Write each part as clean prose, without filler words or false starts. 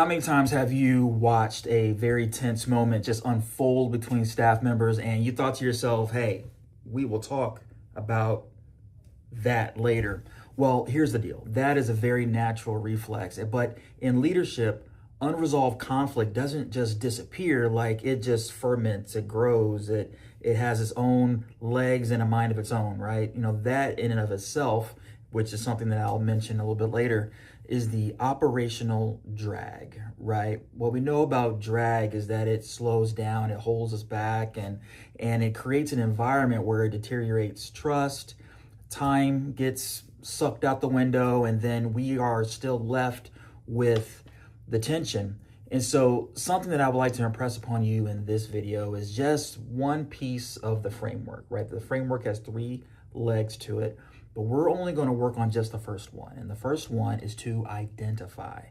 How many times have you watched a very tense moment just unfold between staff members and you thought to yourself, hey, we will talk about that later? Well, here's the deal. That is a very natural reflex. But in leadership, unresolved conflict doesn't just disappear, like it just ferments, it grows, it has its own legs and a mind of its own, right? That in and of itself, which is something that I'll mention a little bit later, is the operational drag, right? What we know about drag is that it slows down, it holds us back, and it creates an environment where it deteriorates trust, time gets sucked out the window, and then we are still left with the tension. And so something that I would like to impress upon you in this video is just one piece of the framework, right? The framework has 3 legs to it, but we're only going to work on just the first one. And the first one is to identify.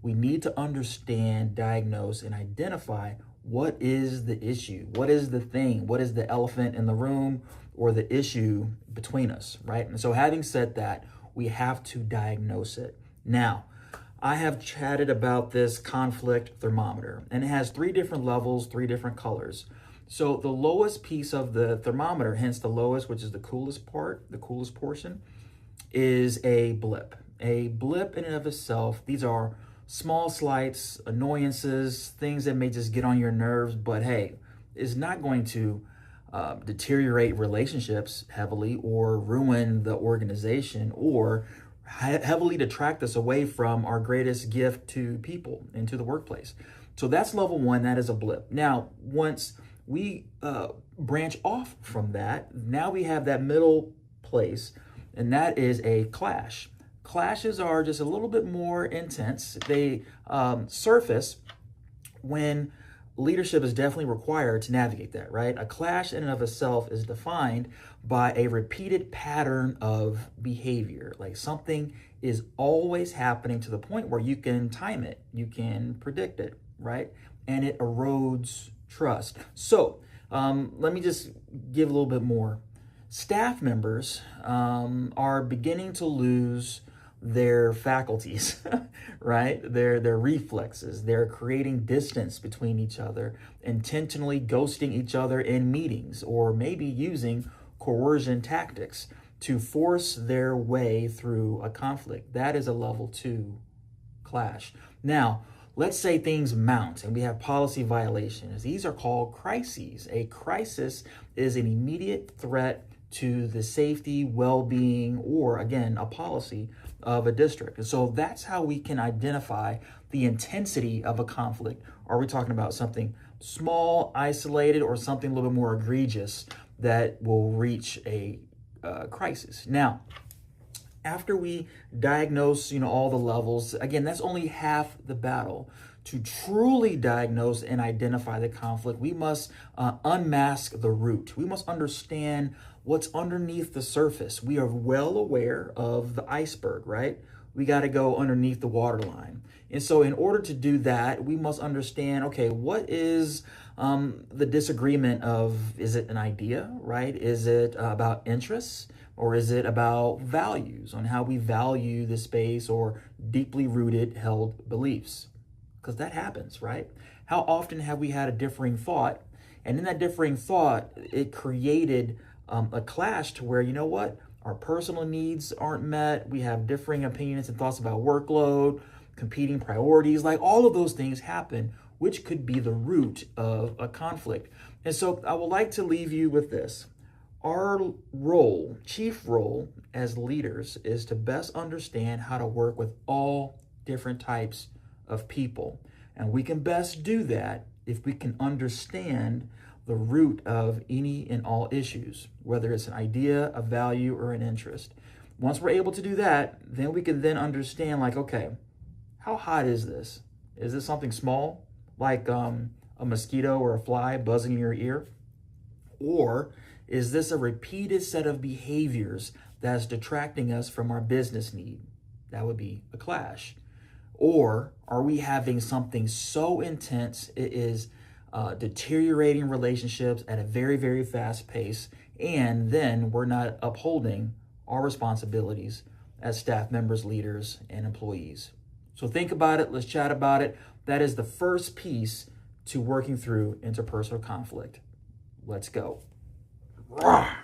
We need to understand, diagnose, and identify what is the issue, what is the thing, what is the elephant in the room or the issue between us, right? And so having said that, we have to diagnose it. Now, I have chatted about this conflict thermometer, and it has 3 different levels, 3 different colors. So the lowest piece of the thermometer, hence the lowest, which is the coolest part, the coolest portion, is a blip. A blip in and of itself, these are small slights, annoyances, things that may just get on your nerves, but hey, it's not going to deteriorate relationships heavily or ruin the organization or heavily detract us away from our greatest gift to people and to the workplace. So that's level 1, that is a blip. Now, once we branch off from that, now we have that middle place, and that is a clash. Clashes are just a little bit more intense. They surface when leadership is definitely required to navigate that, right? A clash in and of itself is defined by a repeated pattern of behavior. Like something is always happening to the point where you can time it, you can predict it, right? And it erodes trust. So let me just give a little bit more. Staff members are beginning to lose their faculties, right? Their reflexes. They're creating distance between each other, intentionally ghosting each other in meetings, or maybe using coercion tactics to force their way through a conflict. That is a level 2 clash. Now, let's say things mount and we have policy violations. These are called crises. A crisis is an immediate threat to the safety, well-being, or again, a policy of a district. And so that's how we can identify the intensity of a conflict. Are we talking about something small, isolated, or something a little bit more egregious that will reach a crisis? Now, after we diagnose, all the levels, again, that's only half the battle. To truly diagnose and identify the conflict, we must unmask the root. We must understand what's underneath the surface. We are well aware of the iceberg, right? We got to go underneath the waterline. And so in order to do that, we must understand, okay, what is the disagreement of, is it an idea, right? Is it about interests? Or is it about values, on how we value the space or deeply rooted held beliefs? Because that happens, right? How often have we had a differing thought? And in that differing thought, it created a clash to where, our personal needs aren't met. We have differing opinions and thoughts about workload, competing priorities, like all of those things happen, which could be the root of a conflict. And so I would like to leave you with this. Our role, chief role as leaders, is to best understand how to work with all different types of people. And we can best do that if we can understand the root of any and all issues, whether it's an idea, a value, or an interest. Once we're able to do that, then we can then understand, like, okay, how hot is this? Is this something small, like a mosquito or a fly buzzing in your ear? Or is this a repeated set of behaviors that's detracting us from our business need? That would be a clash. Or are we having something so intense it is deteriorating relationships at a very, very fast pace, and then we're not upholding our responsibilities as staff members, leaders, and employees? So think about it. Let's chat about it. That is the first piece to working through interpersonal conflict. Let's go. Rah!